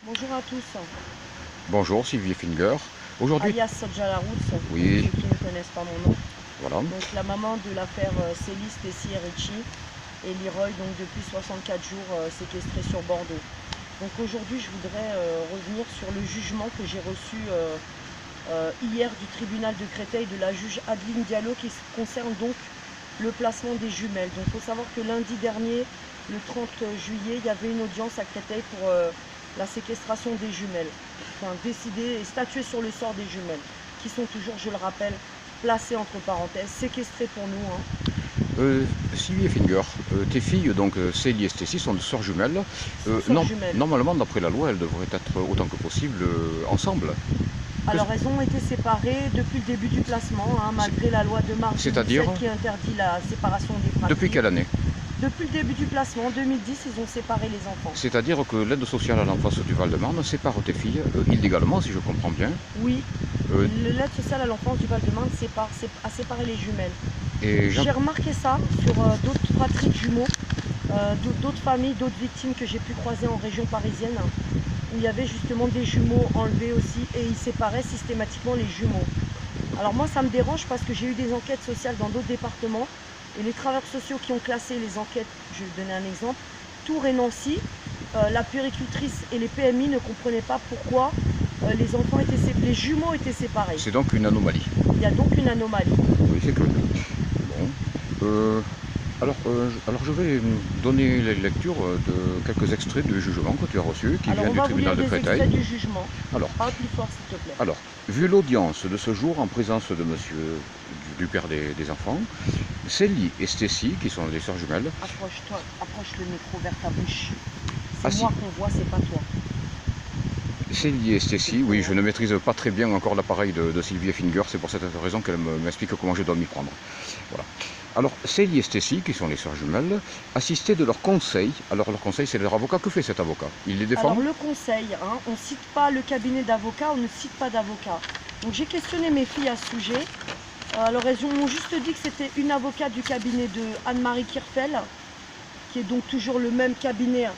Bonjour à tous, Bonjour Sylvie Finger. Aujourd'hui, alias Sodja Larousse, pour oui, ceux qui ne connaissent pas mon nom. voilà, Donc la maman de l'affaire Célie, Stacy et Richie et Leroy, donc depuis 64 jours séquestrés sur Bordeaux. Donc aujourd'hui je voudrais revenir sur le jugement que j'ai reçu hier du tribunal de Créteil de la juge Adeline Diallo qui concerne donc le placement des jumelles. Donc il faut savoir que lundi dernier, le 30 juillet, il y avait une audience à Créteil pour la séquestration des jumelles. Enfin, décider et statuer sur le sort des jumelles, qui sont toujours, je le rappelle, placées entre parenthèses, séquestrées pour nous. Sylvie Finger, tes filles, donc Célie et Stacy, sont des sœurs jumelles. Sœurs jumelles. Normalement, d'après la loi, elles devraient être autant que possible ensemble. Alors elles ont été séparées depuis le début du placement, malgré la loi de mars 2017 qui interdit la séparation des fratries. Depuis quelle année? Depuis le début du placement, en 2010, ils ont séparé les enfants. C'est-à-dire que l'aide sociale à l'enfance du Val-de-Marne sépare tes filles illégalement, si je comprends bien. Oui, l'aide sociale à l'enfance du Val-de-Marne a séparé les jumelles. J'ai remarqué ça sur d'autres fratries de jumeaux, d'autres familles, d'autres victimes que j'ai pu croiser en région parisienne, où il y avait justement des jumeaux enlevés aussi, et ils séparaient systématiquement les jumeaux. Alors moi ça me dérange parce que j'ai eu des enquêtes sociales dans d'autres départements, et les travailleurs sociaux qui ont classé les enquêtes, je vais donner un exemple, Tours et Nancy, la puéricultrice et les PMI ne comprenaient pas pourquoi les jumeaux étaient séparés. C'est donc une anomalie. Il y a donc une anomalie. Oui, c'est que... Bon. Alors je vais donner la lecture de quelques extraits du jugement que tu as reçu, qui vient du tribunal de Créteil. Extraits du jugement. Alors, parle plus fort s'il te plaît. Alors, vu l'audience de ce jour en présence de monsieur, du père des enfants, Célie et Stacy, qui sont les sœurs jumelles... Approche-toi, approche le micro vers ta bouche. C'est moi qu'on voit, c'est pas toi. Célie et Stacy, oui, je ne maîtrise pas très bien encore l'appareil de Sylvie Finger, c'est pour cette raison qu'elle m'explique comment je dois m'y prendre. Voilà. Alors, Célie et Stacy, qui sont les sœurs jumelles, assistaient de leur conseil. Alors, leur conseil, c'est leur avocat. Que fait cet avocat? Il les défend? Alors, le conseil, on ne cite pas le cabinet d'avocats, on ne cite pas d'avocat. Donc, j'ai questionné mes filles à ce sujet. Alors, elles m'ont juste dit que c'était une avocate du cabinet de Anne-Marie Kirfel, qui est donc toujours le même cabinet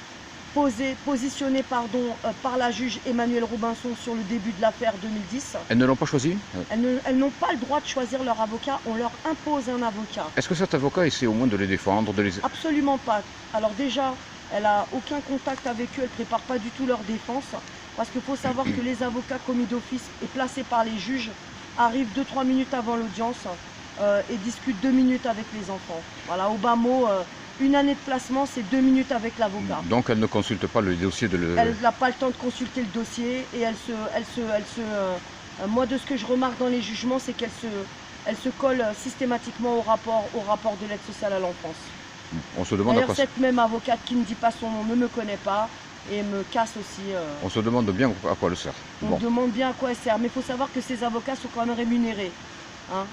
positionné par la juge Emmanuelle Robinson sur le début de l'affaire 2010. Elles ne l'ont pas choisi? Elles n'ont pas le droit de choisir leur avocat, on leur impose un avocat. Est-ce que cet avocat essaie au moins de les défendre, Absolument pas. Alors déjà, elle n'a aucun contact avec eux, elle ne prépare pas du tout leur défense, parce qu'il faut savoir que les avocats commis d'office et placés par les juges arrivent 2-3 minutes avant l'audience et discutent 2 minutes avec les enfants. Voilà, au bas mot, une année de placement, c'est 2 minutes avec l'avocat. Donc elle ne consulte pas le dossier de... Elle n'a pas le temps de consulter le dossier et moi, de ce que je remarque dans les jugements, c'est qu'elle se colle systématiquement au rapport de l'aide sociale à l'enfance. On se demande d'ailleurs, cette même avocate qui ne dit pas son nom ne me connaît pas et me casse aussi. On se demande bien à quoi elle sert. On demande bien à quoi elle sert, mais il faut savoir que ces avocats sont quand même rémunérés.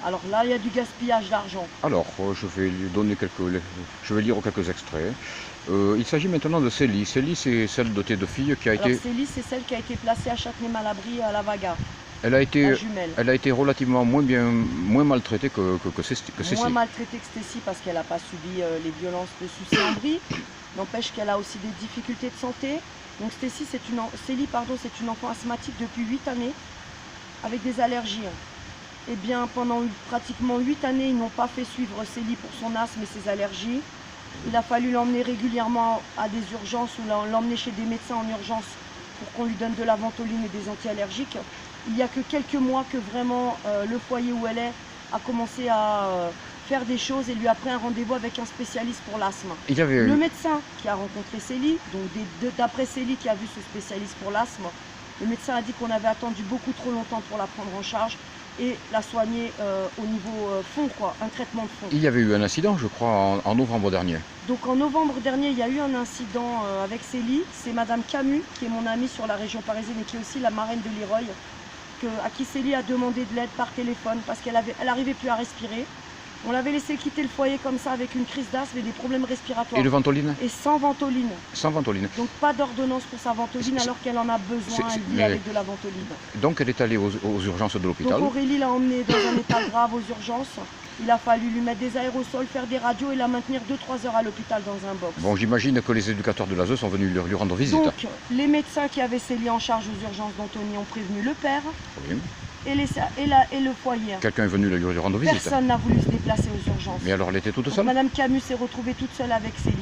Alors là, il y a du gaspillage d'argent. Alors, je vais lire quelques extraits. Il s'agit maintenant de Célie. Célie, c'est celle de tes deux filles qui a été... Célie, c'est celle qui a été placée à Châtenay-Malabry à la Vaga. Elle a été relativement moins maltraitée que Cécile. Moins maltraitée que Stacy parce qu'elle n'a pas subi les violences de Soucy-en-Brie. N'empêche qu'elle a aussi des difficultés de santé. Donc Célie, c'est une enfant asthmatique depuis 8 années avec des allergies. Eh bien, pendant pratiquement 8 années, ils n'ont pas fait suivre Célie pour son asthme et ses allergies. Il a fallu l'emmener régulièrement à des urgences ou l'emmener chez des médecins en urgence pour qu'on lui donne de la ventoline et des anti-allergiques. Il n'y a que quelques mois que vraiment le foyer où elle est a commencé à faire des choses et lui a pris un rendez-vous avec un spécialiste pour l'asthme. Le médecin qui a rencontré Célie, donc d'après Célie qui a vu ce spécialiste pour l'asthme, le médecin a dit qu'on avait attendu beaucoup trop longtemps pour la prendre en charge et la soigner au niveau fond, un traitement de fond. Il y avait eu un incident, je crois, en novembre dernier. Donc en novembre dernier, il y a eu un incident avec Célie. C'est Madame Camus, qui est mon amie sur la région parisienne et qui est aussi la marraine de Leroy, à qui Célie a demandé de l'aide par téléphone parce qu'elle n'arrivait plus à respirer. On l'avait laissé quitter le foyer comme ça avec une crise d'asthme et des problèmes respiratoires. Et le ventoline? Et sans ventoline. Sans ventoline. Donc pas d'ordonnance pour sa ventoline alors qu'elle en a besoin, elle vit avec de la ventoline. Donc elle est allée aux urgences de l'hôpital. Donc Aurélie l'a emmenée dans un état grave aux urgences. Il a fallu lui mettre des aérosols, faire des radios et la maintenir 2-3 heures à l'hôpital dans un box. Bon, j'imagine que les éducateurs de l'ASE sont venus lui rendre visite. Donc les médecins qui avaient Célie en charge aux urgences d'Antony ont prévenu le père Oui. et le foyer. Quelqu'un est venu lui rendre visite. Personne n'a voulu se déplacer aux urgences. Mais alors elle était toute Donc, seule? Madame Camus s'est retrouvée toute seule avec Célie.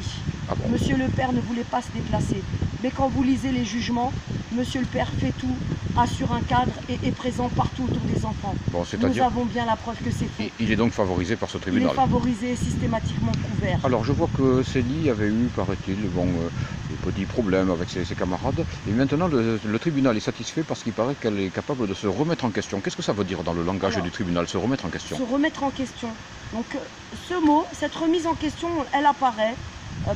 Ah bon? Monsieur le père ne voulait pas se déplacer. Mais quand vous lisez les jugements, monsieur le père fait tout, assure un cadre et est présent partout autour des enfants. Bon, Nous c'est-à-dire, avons bien la preuve que c'est fait. il est donc favorisé par ce Il tribunal. est favorisé et systématiquement couvert. Alors je vois que Célie avait eu, paraît-il, des petits problèmes avec ses camarades. Et maintenant le tribunal est satisfait parce qu'il paraît qu'elle est capable de se remettre en question. Qu'est-ce que ça veut dire dans le langage Alors, du tribunal, se remettre en question? Se remettre en question. Donc ce mot, cette remise en question, elle apparaît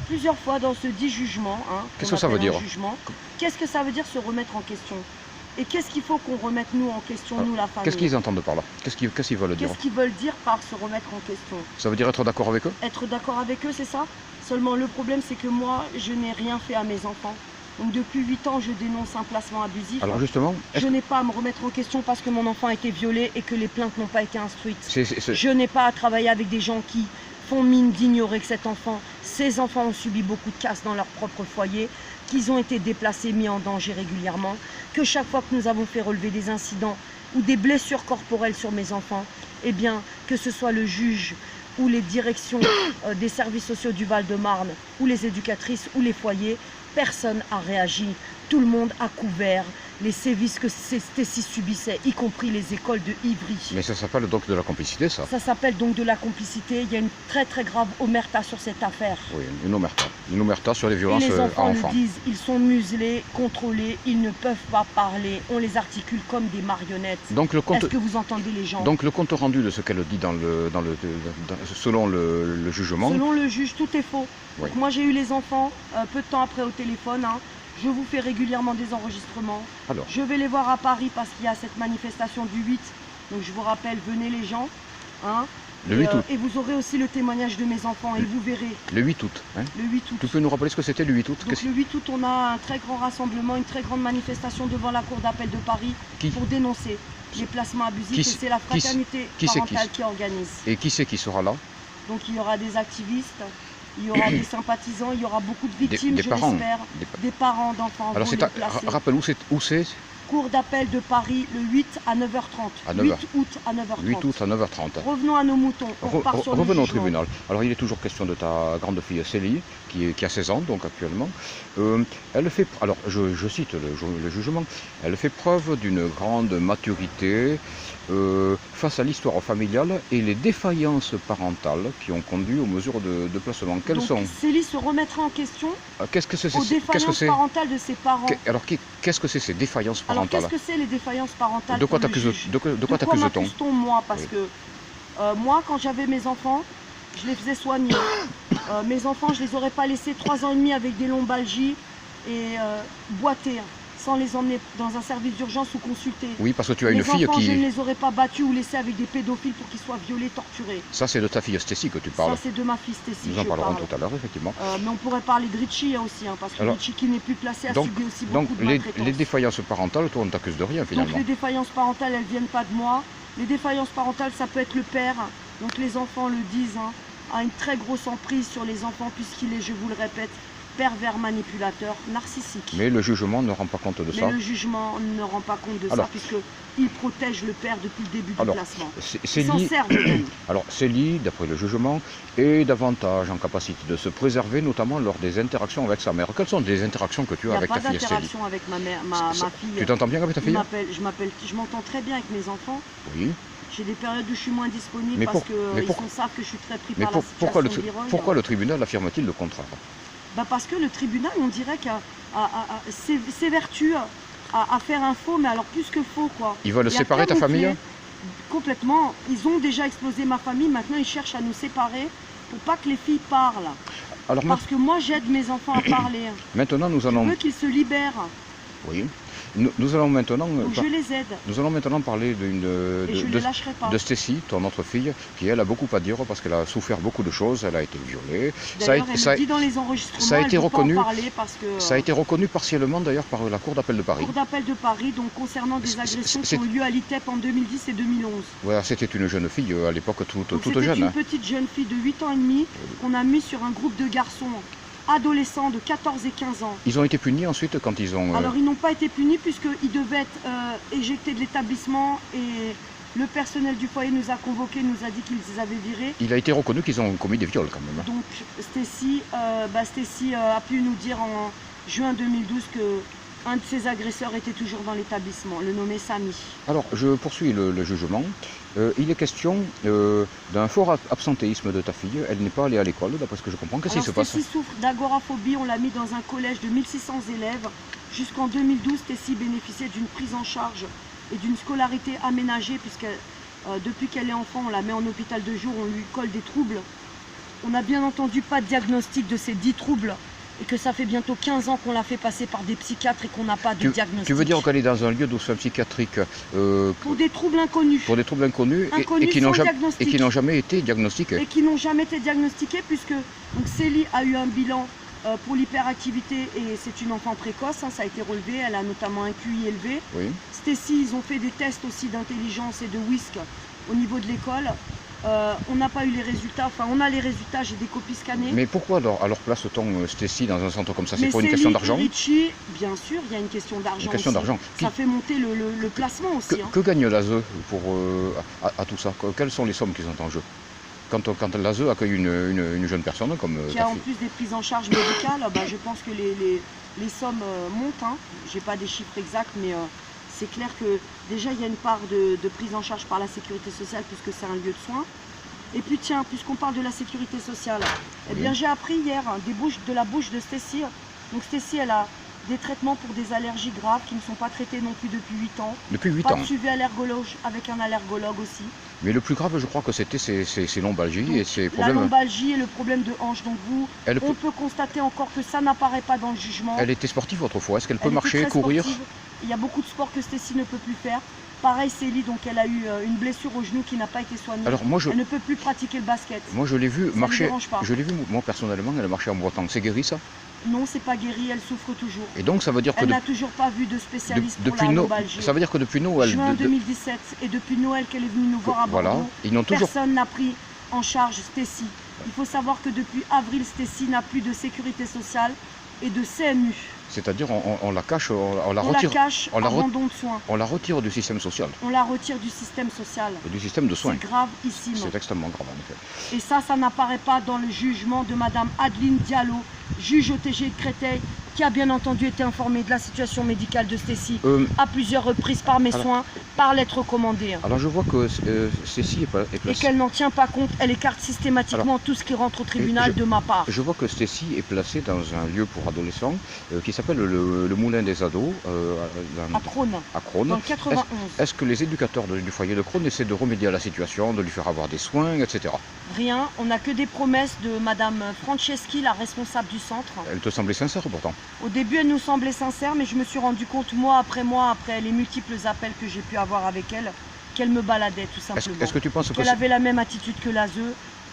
plusieurs fois dans ce dit jugement. Qu'est-ce que ça veut dire? Qu'est-ce que ça veut dire se remettre en question? Et qu'est-ce qu'il faut qu'on remette nous en question, nous la famille? Qu'est-ce qu'ils entendent par là? Qu'est-ce qu'ils veulent dire? Qu'est-ce qu'ils veulent dire par se remettre en question? Ça veut dire être d'accord avec eux? Être d'accord avec eux, c'est ça? Seulement le problème, c'est que moi, je n'ai rien fait à mes enfants. Donc depuis 8 ans, je dénonce un placement abusif. Alors justement, je n'ai pas à me remettre en question parce que mon enfant a été violé et que les plaintes n'ont pas été instruites. c'est- Je n'ai pas à travailler avec des gens qui font mine d'ignorer que ces enfants ont subi beaucoup de casses dans leur propre foyer, qu'ils ont été déplacés, mis en danger régulièrement, que chaque fois que nous avons fait relever des incidents ou des blessures corporelles sur mes enfants, eh bien, que ce soit le juge ou les directions des services sociaux du Val-de-Marne, ou les éducatrices, ou les foyers, personne n'a réagi. Tout le monde a couvert les sévices que Stécie subissait, y compris les écoles de Ivry. Mais ça s'appelle donc de la complicité, ça? Ça s'appelle donc de la complicité. Il y a une très très grave omerta sur cette affaire. Oui, une omerta. Une omerta sur les violences Et les à enfants enfants. le disent, ils sont muselés, contrôlés, ils ne peuvent pas parler. On les articule comme des marionnettes. Donc le compte, Est-ce que vous entendez les gens? donc le compte rendu de ce qu'elle dit selon le jugement. Selon le juge, tout est faux. Oui. Donc moi j'ai eu les enfants peu de temps après au téléphone. Je vous fais régulièrement des enregistrements. Alors, Je vais les voir à Paris parce qu'il y a cette manifestation du 8. Donc je vous rappelle, venez les gens. le 8 août. Et vous aurez aussi le témoignage de mes enfants et vous verrez. Le 8 août. Hein? Le 8 août. Tu peux nous rappeler ce que c'était le 8 août? Donc le 8 août, on a un très grand rassemblement, une très grande manifestation devant la Cour d'appel de Paris pour dénoncer les placements abusifs. Et c'est la fraternité parentale qui organise. Et qui c'est qui sera là? Donc il y aura des activistes, il y aura des sympathisants, il y aura beaucoup de victimes, des je parents. l'espère, des parents d'enfants. Alors rappelle où c'est? Cour d'appel de Paris le 8 à 9h30. À 8 août à 9h30. 8 août à 9h30. Revenons à nos moutons. On repart sur le Revenons au jugement. tribunal. Alors il est toujours question de ta grande fille Célie, qui a 16 ans donc actuellement. Elle fait, alors je cite le jugement, elle fait preuve d'une grande maturité face à l'histoire familiale et les défaillances parentales qui ont conduit aux mesures de placement. Quelles sont? Célie se remettra en question Qu'est-ce que c'est? aux défaillances parentales de ses parents. Alors qu'est-ce que c'est ces défaillances Alors parentales? qu'est-ce que c'est les défaillances parentales? De quoi t'accuse-t-on? Moi, parce que moi, quand j'avais mes enfants, je les faisais soigner. Mes enfants, je les aurais pas laissés 3 ans et demi avec des lombalgies et boiter, sans les emmener dans un service d'urgence ou consulter. Oui, parce que tu as une fille enfants, qui... je ne les aurais pas battus ou laissés avec des pédophiles pour qu'ils soient violés, torturés. Ça, c'est de ta fille Stécie que tu parles. Ça, c'est de ma fille Stécie. Nous en parlerons tout à l'heure, effectivement. Mais on pourrait parler de Richie aussi, parce que Richie, qui n'est plus placé, a subi aussi beaucoup de maltraitance. Les défaillances parentales, toi, on ne t'accuse de rien, finalement. Donc les défaillances parentales, elles ne viennent pas de moi. Les défaillances parentales, ça peut être le père. Donc les enfants le disent, a une très grosse emprise sur les enfants puisqu'il est, je vous le répète, pervers, manipulateur, narcissique. Mais le jugement ne rend pas compte de ça. Mais le jugement ne rend pas compte de ça puisqu'il protège le père depuis le début du placement. Il s'en sert de même. Alors Célie, d'après le jugement, est davantage en capacité de se préserver, notamment lors des interactions avec sa mère. Quelles sont les interactions que tu as avec ta fille Célie? Il n'y a pas d'interaction avec ma mère, ma fille. Tu t'entends bien avec ta fille? Je m'entends très bien avec mes enfants. Oui. J'ai des périodes où je suis moins disponible parce qu'ils savent que je suis très pris par la situation d'Irogne. Pourquoi le tribunal affirme-t-il le contraire? Parce que le tribunal, on dirait qu'il s'évertue à faire un faux, mais alors plus que faux, quoi. Ils veulent séparer ta famille? Complètement. Ils ont déjà explosé ma famille, maintenant ils cherchent à nous séparer pour pas que les filles parlent. Parce que moi, j'aide mes enfants à parler. Maintenant, nous allons... Je veux qu'ils se libèrent. Oui. Nous allons maintenant, Donc je les aide nous allons maintenant parler et je ne les lâcherai pas. de Stécie, ton autre fille, qui elle a beaucoup à dire parce qu'elle a souffert beaucoup de choses, elle a été violée. D'ailleurs, elle me dit dans les enregistrements, ça a été elle veut pas en reconnu, parler parce que... ça a été reconnu partiellement d'ailleurs par la Cour d'appel de Paris. Cour d'appel de Paris, donc concernant des agressions qui ont eu lieu à l'ITEP en 2010 et 2011. Voilà, c'était une jeune fille à l'époque toute jeune. C'était une petite jeune fille de 8 ans et demi qu'on a mis sur un groupe de garçons adolescents de 14 et 15 ans. Ils ont été punis ensuite quand ils ont... Alors ils n'ont pas été punis puisqu'ils devaient être éjectés de l'établissement et le personnel du foyer nous a convoqués, nous a dit qu'ils les avaient virés. Il a été reconnu qu'ils ont commis des viols quand même. Donc Stécie a pu nous dire en juin 2012 que un de ses agresseurs était toujours dans l'établissement, le nommé Samy. Alors, je poursuis le jugement. Il est question d'un fort absentéisme de ta fille. Elle n'est pas allée à l'école, d'après ce que je comprends. Qu'est-ce qui se passe? Stécie souffre d'agoraphobie. On l'a mis dans un collège de 1600 élèves. Jusqu'en 2012, Stécie bénéficiait d'une prise en charge et d'une scolarité aménagée, puisque depuis qu'elle est enfant, on la met en hôpital de jour, on lui colle des troubles. On n'a bien entendu pas de diagnostic de ces 10 troubles. Et que ça fait bientôt 15 ans qu'on l'a fait passer par des psychiatres et qu'on n'a pas de diagnostic. Tu veux dire qu'elle est dans un lieu de soins psychiatriques pour des troubles inconnus. Pour des troubles inconnus et qui n'ont jamais été diagnostiqués. Et qui n'ont jamais été diagnostiqués puisque donc, Célie a eu un bilan pour l'hyperactivité et c'est une enfant précoce, hein, ça a été relevé, elle a notamment un QI élevé. Oui. Stécie, ils ont fait des tests aussi d'intelligence et de WISC au niveau de l'école. On n'a pas eu les résultats, enfin on a les résultats, j'ai des copies scannées. Mais pourquoi alors place-t-on Stécie dans un centre comme ça? C'est pour une question d'argent? Richie, bien sûr, il y a une question d'argent. Une question d'argent. Ça fait monter le placement aussi. Que gagne l'ASE à tout ça? Quelles sont les sommes qui sont en jeu? Quand l'ASE accueille une jeune personne comme qui a en plus des prises en charge médicales, je pense que les sommes montent. Hein. Je n'ai pas des chiffres exacts, mais c'est clair que déjà il y a une part de prise en charge par la sécurité sociale puisque c'est un lieu de soins. Et puis tiens, puisqu'on parle de la sécurité sociale, eh bien j'ai appris hier de la bouche de Stécie. Donc Stécie, elle a des traitements pour des allergies graves qui ne sont pas traités non plus depuis 8 ans. Depuis 8 ans. Pas de suivi allergologue avec un allergologue aussi. Mais le plus grave, je crois que c'était ces lombalgies et ces problèmes. La lombalgie et le problème de hanche. Donc on peut constater encore que ça n'apparaît pas dans le jugement. Elle était sportive autrefois. Est-ce qu'elle peut marcher, courir? Il y a beaucoup de sports que Stécie ne peut plus faire. Pareil, Célie, donc elle a eu une blessure au genou qui n'a pas été soignée. Alors, elle ne peut plus pratiquer le basket. Moi, je l'ai vu marcher. Je l'ai vu, moi, personnellement, elle a marché en boitant. C'est guéri, ça? Non, c'est pas guéri, elle souffre toujours. Et donc, ça veut dire que... Elle n'a toujours pas vu de spécialiste pour la lombalgie. Ça veut dire que depuis Noël... Juin 2017, et depuis Noël qu'elle est venue nous voir à Bordeaux, personne n'a pris en charge Stécie. Il faut savoir que depuis avril, Stécie n'a plus de sécurité sociale et de CMU. C'est-à-dire on la cache, on la retire du système social. On la retire du système social. Et du système de soins. C'est grave ici. C'est extrêmement grave en effet. Et ça n'apparaît pas dans le jugement de Madame Adeline Diallo, juge au TG de Créteil, qui a bien entendu été informée de la situation médicale de Stécie à plusieurs reprises par mes soins, par lettre recommandée. Alors je vois que Stécie est placée... Et qu'elle n'en tient pas compte, elle écarte systématiquement tout ce qui rentre au tribunal de ma part. Je vois que Stécie est placée dans un lieu pour adolescents qui s'appelle le Moulin des Ados. À Crône. À Crône. Dans le 91. Est-ce que les éducateurs du foyer de Crône essaient de remédier à la situation, de lui faire avoir des soins, etc. Rien, on n'a que des promesses de Madame Franceschi, la responsable du centre. Elle te semblait sincère pourtant? Au début, elle nous semblait sincère, mais je me suis rendu compte, mois, après les multiples appels que j'ai pu avoir avec elle, qu'elle me baladait tout simplement. Est-ce que tu penses qu'elle avait la même attitude que l'ASE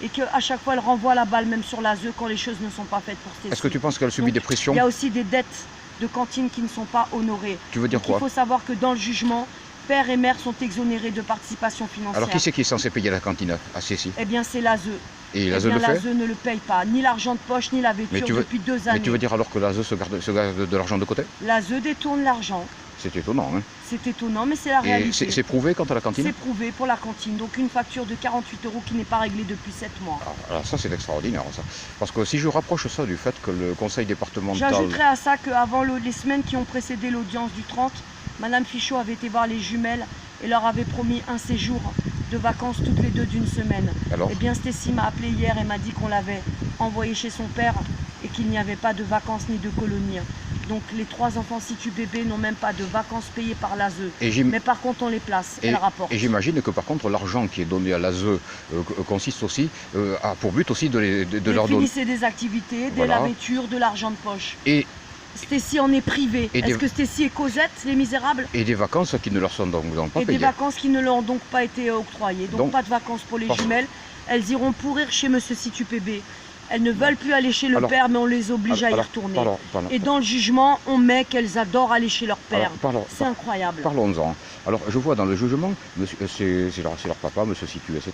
et qu'à chaque fois, elle renvoie la balle même sur l'ASE quand les choses ne sont pas faites pour Stécie. Est-ce que tu penses qu'elle subit des pressions? Il y a aussi des dettes de cantine qui ne sont pas honorées. Tu veux dire quoi? Il faut savoir que dans le jugement, père et mère sont exonérés de participation financière. Alors qui c'est qui est censé payer la cantine à Stécie? Eh bien c'est l'ASE. Et l'ASE le fait? L'ASE ne le paye pas, ni l'argent de poche, ni la vêture depuis 2 années. Mais tu veux dire alors que l'ASE se garde de l'argent de côté? L'ASE détourne l'argent. C'est étonnant, hein? C'est étonnant, mais c'est la réalité. C'est prouvé quant à la cantine? C'est prouvé pour la cantine, donc une facture de 48 € qui n'est pas réglée depuis 7 mois. Alors ça c'est extraordinaire, ça. Parce que si je rapproche ça du fait que le conseil départemental... J'ajouterais à ça qu'avant les semaines qui ont précédé l'audience du 30, Madame Fichot avait été voir les jumelles et leur avait promis un séjour de vacances toutes les 2 d'une semaine. Alors? Eh bien Stécie m'a appelé hier et m'a dit qu'on l'avait envoyé chez son père et qu'il n'y avait pas de vacances ni de colonie. Donc les 3 enfants situ bébés n'ont même pas de vacances payées par l'ASE. Mais par contre on les place, elle rapporte. Et j'imagine que par contre l'argent qui est donné à l'ASE consiste aussi, a pour but aussi de leur donner... Des activités, de la vêture, de l'argent de poche. Et Stacy en est privée. Et des- Est-ce que Stacy et Cosette, les misérables? Et des vacances qui ne leur sont donc pas Et des payées. vacances qui ne leur ont donc pas été octroyées. Donc pas de vacances pour les Parce- jumelles. Elles iront pourrir chez Monsieur Situpébé. Elles ne veulent plus aller chez le Alors- père, mais on les oblige à y Alors, retourner. pardon. Et dans le jugement, on met qu'elles adorent aller chez leur père. C'est incroyable. Parlons-en. Alors, je vois dans le jugement, c'est leur papa, monsieur Situ, etc.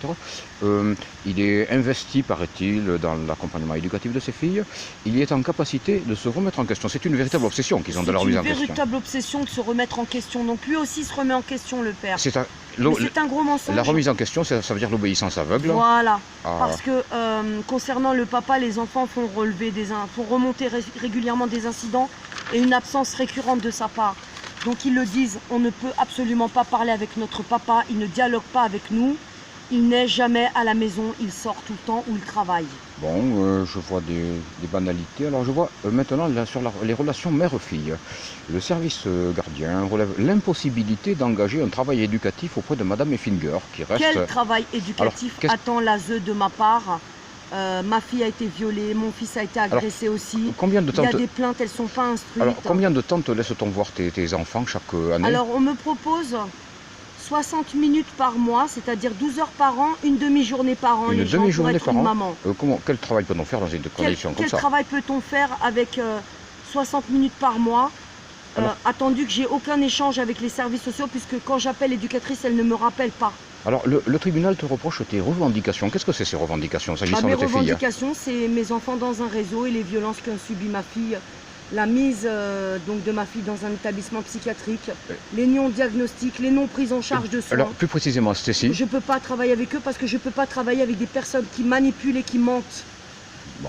Il est investi, paraît-il, dans l'accompagnement éducatif de ses filles. Il est en capacité de se remettre en question. C'est une véritable obsession qu'ils ont de leur mise en C'est une question. véritable obsession de se remettre en question. Donc lui aussi se remet en question, le père. C'est Mais c'est un gros mensonge. La remise en question, ça veut dire l'obéissance aveugle. Voilà. Ah. Parce que concernant le papa, les enfants font remonter régulièrement des incidents et une absence récurrente de sa part. Donc ils le disent, on ne peut absolument pas parler avec notre papa, il ne dialogue pas avec nous, il n'est jamais à la maison, il sort tout le temps ou il travaille. Bon, je vois des banalités. Alors je vois maintenant là, sur les relations mère-fille. Le service gardien relève l'impossibilité d'engager un travail éducatif auprès de Madame Effinger, qui reste... Quel travail éducatif attend l'ASE de ma part? Ma fille a été violée, mon fils a été agressé aussi. Combien de temps Il y a des plaintes, elles ne sont pas instruites. Alors, combien de temps te laisse-t-on voir tes enfants chaque année? Alors, on me propose 60 minutes par mois, c'est-à-dire 12 heures par an, une demi-journée par an. Une demi-journée par an. Maman. Quel travail peut-on faire dans une condition comme ça? Quel travail peut-on faire avec 60 minutes par mois? Attendu que j'ai aucun échange avec les services sociaux, puisque quand j'appelle l'éducatrice, elle ne me rappelle pas. Alors, le tribunal te reproche tes revendications. Qu'est-ce que c'est ces revendications s'agissant Mes de tes filles? revendications, c'est mes enfants dans un réseau et les violences qu'a subi ma fille. La mise donc de ma fille dans un établissement psychiatrique, les non-diagnostics, les non-prises en charge de soins. Alors, plus précisément, Stacy? Je ne peux pas travailler avec eux parce que je ne peux pas travailler avec des personnes qui manipulent et qui mentent. Bon,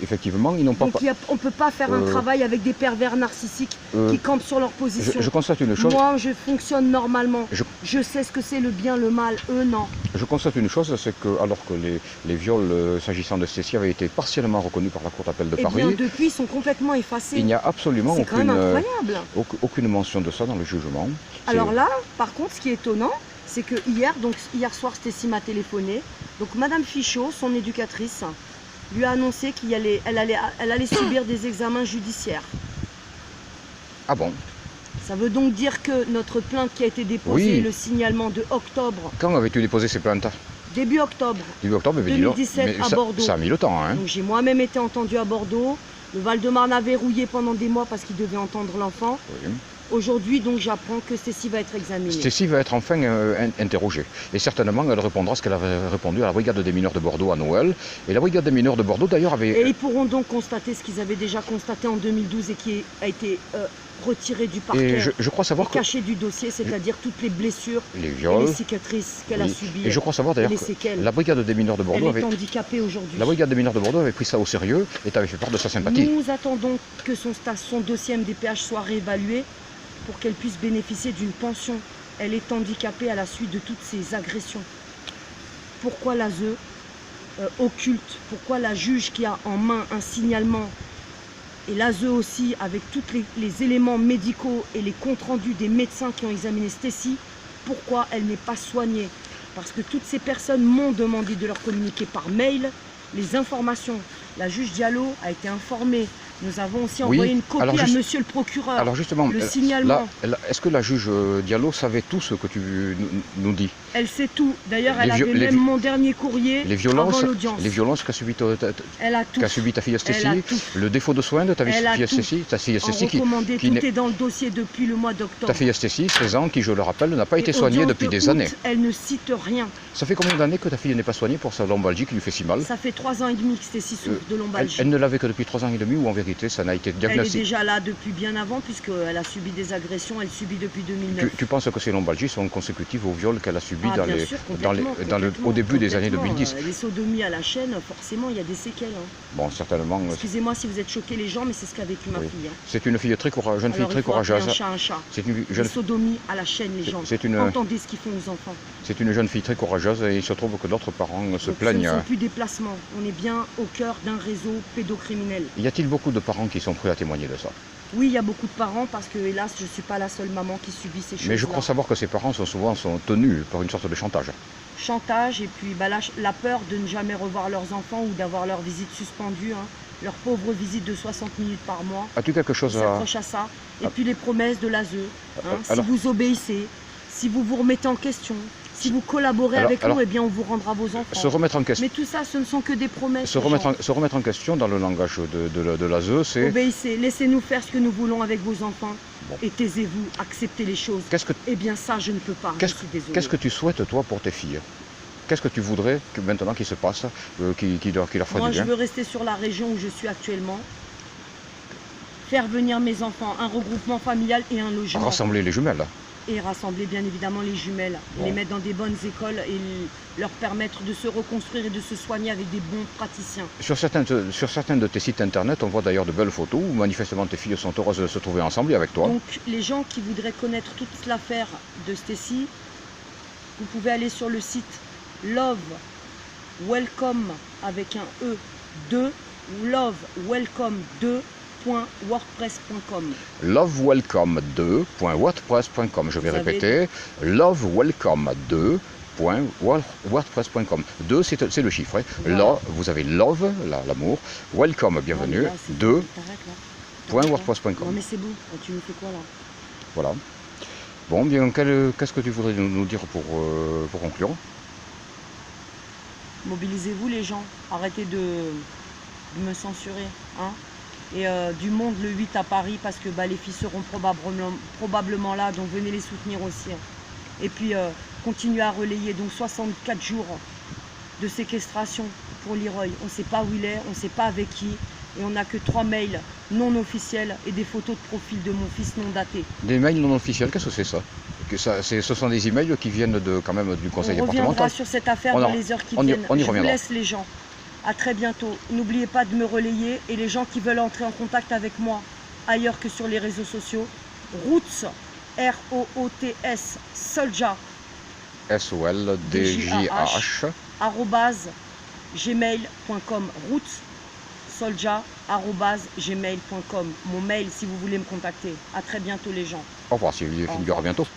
effectivement, ils n'ont pas... Donc on ne peut pas faire un travail avec des pervers narcissiques qui campent sur leur position. Je constate une chose... Moi, je fonctionne normalement. Je sais ce que c'est le bien, le mal. Eux, non. Je constate une chose, c'est que alors que les viols s'agissant de Stacy avaient été partiellement reconnus par la Cour d'appel de Paris... Eh bien, depuis, ils sont complètement effacés. Il n'y a absolument aucune mention de ça dans le jugement. Alors là, par contre, ce qui est étonnant, c'est que hier soir, Stacy m'a téléphoné. Donc, Madame Fichot, son éducatrice, lui a annoncé qu'elle allait subir des examens judiciaires. Ah bon? Ça veut donc dire que notre plainte qui a été déposée, le signalement de octobre... Quand avais-tu déposé ces plaintes? Début octobre. Début octobre, 2017 à Bordeaux. Ça a mis le temps, hein? Donc j'ai moi-même été entendue à Bordeaux. Le Val-de-Marne a verrouillé pendant des mois parce qu'il devait entendre l'enfant. Oui. Aujourd'hui, donc, j'apprends que Stacy va être examinée. Stacy va être enfin interrogée. Et certainement, elle répondra ce qu'elle avait répondu à la brigade des mineurs de Bordeaux à Noël. Et la brigade des mineurs de Bordeaux, d'ailleurs, avait... Et ils pourront donc constater ce qu'ils avaient déjà constaté en 2012 et qui a été retiré du parquet. Et je crois savoir caché du dossier, c'est-à-dire toutes les blessures, les viols, et les cicatrices qu'elle a subies. Et je crois savoir d'ailleurs que la brigade des mineurs de Bordeaux elle est handicapée aujourd'hui. La brigade des mineurs de Bordeaux avait pris ça au sérieux et avait fait part de sa sympathie. Nous attendons que son dossier MDPH soit réévalué pour qu'elle puisse bénéficier d'une pension. Elle est handicapée à la suite de toutes ces agressions. Pourquoi l'ASE occulte? Pourquoi la juge qui a en main un signalement et l'ASE aussi, avec tous les éléments médicaux et les comptes rendus des médecins qui ont examiné Stacy, pourquoi elle n'est pas soignée? Parce que toutes ces personnes m'ont demandé de leur communiquer par mail les informations. La juge Diallo a été informée. Nous avons aussi envoyé une copie à monsieur le procureur. Alors justement, le signalement. Est-ce que la juge Diallo savait tout ce que tu nous dis? Elle sait tout. D'ailleurs, elle avait même mon dernier courrier avant l'audience. Les violences qu'a subi ta fille Stacy, le défaut de soins de ta fille Stacy, tout est dans le dossier depuis le mois d'octobre. Ta fille Stacy, 16 ans, qui je le rappelle, n'a pas été soignée depuis des années. Elle ne cite rien. Ça fait combien d'années que ta fille n'est pas soignée pour sa lombalgie qui lui fait si mal? Ça fait 3 ans et demi que Stacy souffre de lombalgie. Elle ne l'avait que depuis 3 ans et demi ou en vérité ça n'a été diagnostiqué? Elle est déjà là depuis bien avant puisqu'elle a subi des agressions, elle subit depuis 2009. Tu penses que ces lombalgies sont consécutives au viol qu'elle a subi au début complètement. des années 2010? Les sodomies à la chaîne, forcément il y a des séquelles. Bon, certainement. Excusez-moi si vous êtes choqués les gens, mais c'est ce qu'a vécu ma fille. C'est une fille très jeune fille très courageuse. Un chat. Les sodomies à la chaîne, les gens. Entendez ce qu'ils font aux enfants. C'est une jeune fille très courageuse et il se trouve que d'autres parents se plaignent. Ce ne sont plus des placements. On est bien au cœur d'un réseau pédocriminel. Y a-t-il beaucoup de parents qui sont prêts à témoigner de ça? Oui, il y a beaucoup de parents parce que, hélas, je ne suis pas la seule maman qui subit ces choses-là. Mais je crois savoir que ces parents sont souvent tenus par une sorte de chantage. Chantage et puis la peur de ne jamais revoir leurs enfants ou d'avoir leur visite suspendue. leur pauvre visite de 60 minutes par mois. As-tu quelque chose Ils à... s'accrochent à ça. Et puis les promesses de l'ASE. Si alors- vous obéissez, si vous vous remettez en question, si vous collaborez alors- avec alors- nous, eh bien on vous rendra vos enfants. Se remettre en question. Mais tout ça, ce ne sont que des promesses. Se remettre en question dans le langage de l'ASE, c'est... Obéissez, laissez-nous faire ce que nous voulons avec vos enfants. Bon. Et taisez-vous, acceptez les choses. Qu'est-ce que, Eh bien ça, je ne peux pas, je suis désolée. qu'est-ce que tu souhaites, toi, pour tes filles? Qu'est-ce que tu voudrais que maintenant qu'il se passe, qui leur ferait Moi, du je bien? veux rester sur la région où je suis actuellement. Faire venir mes enfants, un regroupement familial et un logement. Rassembler les jumelles. Et rassembler bien évidemment les jumelles. Bon. Les mettre dans des bonnes écoles et leur permettre de se reconstruire et de se soigner avec des bons praticiens. Sur certains de tes sites internet, on voit d'ailleurs de belles photos où manifestement tes filles sont heureuses de se trouver ensemble et avec toi. Donc les gens qui voudraient connaître toute l'affaire de Stécie, vous pouvez aller sur le site Love Welcome avec un E 2 ou Love Welcome 2.wordpress.com. lovewelcome2.wordpress.com. Je vais Vous avez- répéter, lovewelcome2.wordpress.com. 2, c'est le chiffre. Hein. Voilà. Là, vous avez love, l'amour, welcome, bienvenue, Là, c'est 2. bon, t'arrêtes, là. .wordpress.com. Non mais c'est bon, tu me fais quoi là? Voilà. Bon, bien, qu'est-ce que tu voudrais nous dire pour conclure? Mobilisez-vous les gens, arrêtez de me censurer. Hein. Et du monde le 8 à Paris parce que les filles seront probablement là, donc venez les soutenir aussi. Hein. Et puis continuez à relayer, donc 64 jours de séquestration pour Leroy. On ne sait pas où il est, on ne sait pas avec qui. Et on n'a que 3 mails non officiels et des photos de profil de mon fils non datés. Des mails non officiels, qu'est-ce que c'est ça? Ce sont des emails qui viennent quand même du conseil On reviendra départemental. sur cette affaire On dans en- les heures qui on y- viennent. on y Je vous reviendra. laisse les gens. À très bientôt. N'oubliez pas de me relayer et les gens qui veulent entrer en contact avec moi ailleurs que sur les réseaux sociaux, Roots, R-O-O-T-S, Solja, SOLDJH. @gmail.com. Roots, Solja, @gmail.com. Mon mail si vous voulez me contacter. À très bientôt les gens. Au revoir Sylvie Finger, à bientôt.